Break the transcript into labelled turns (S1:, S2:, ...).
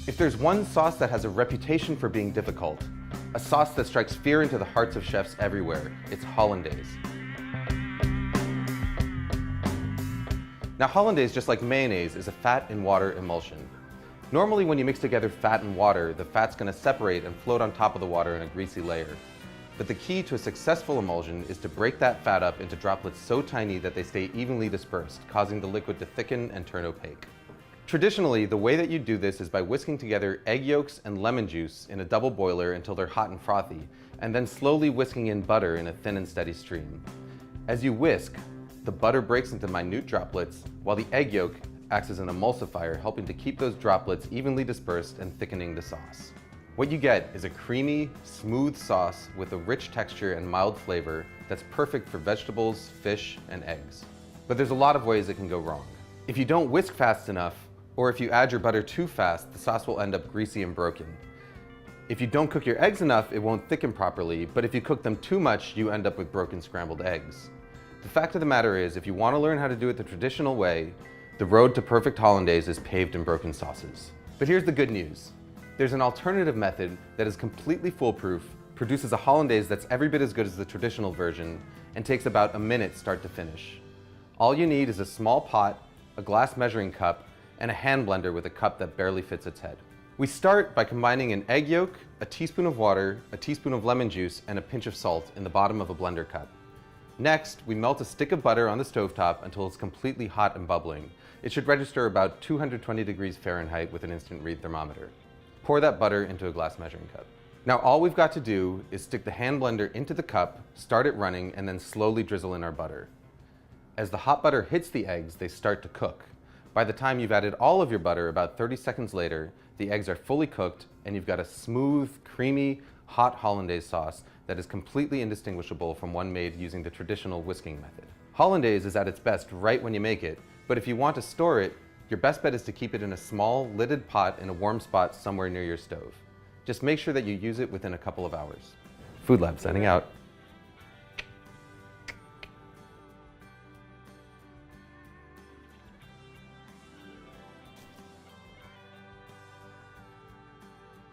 S1: If there's one sauce that has a reputation for being difficult, a sauce that strikes fear into the hearts of chefs everywhere, it's hollandaise. Now hollandaise, just like mayonnaise, is a fat and water emulsion. Normally when you mix together fat and water, the fat's going to separate and float on top of the water in a greasy layer. But the key to a successful emulsion is to break that fat up into droplets so tiny that they stay evenly dispersed, causing the liquid to thicken and turn opaque. Traditionally, the way that you do this is by whisking together egg yolks and lemon juice in a double boiler until they're hot and frothy, and then slowly whisking in butter in a thin and steady stream. As you whisk, the butter breaks into minute droplets, while the egg yolk acts as an emulsifier, helping to keep those droplets evenly dispersed and thickening the sauce. What you get is a creamy, smooth sauce with a rich texture and mild flavor that's perfect for vegetables, fish, and eggs. But there's a lot of ways it can go wrong. If you don't whisk fast enough, or if you add your butter too fast, the sauce will end up greasy and broken. If you don't cook your eggs enough, it won't thicken properly, but if you cook them too much, you end up with broken scrambled eggs. The fact of the matter is, if you want to learn how to do it the traditional way, the road to perfect hollandaise is paved in broken sauces. But here's the good news. There's an alternative method that is completely foolproof, produces a hollandaise that's every bit as good as the traditional version, and takes about a minute start to finish. All you need is a small pot, a glass measuring cup, and a hand blender with a cup that barely fits its head. We start by combining an egg yolk, a teaspoon of water, a teaspoon of lemon juice, and a pinch of salt in the bottom of a blender cup. Next, we melt a stick of butter on the stovetop until it's completely hot and bubbling. It should register about 220 degrees Fahrenheit with an instant read thermometer. Pour that butter into a glass measuring cup. Now all we've got to do is stick the hand blender into the cup, start it running, and then slowly drizzle in our butter. As the hot butter hits the eggs, they start to cook. By the time you've added all of your butter, about 30 seconds later, the eggs are fully cooked and you've got a smooth, creamy, hot hollandaise sauce that is completely indistinguishable from one made using the traditional whisking method. Hollandaise is at its best right when you make it, but if you want to store it, your best bet is to keep it in a small, lidded pot in a warm spot somewhere near your stove. Just make sure that you use it within a couple of hours. Food Lab signing out.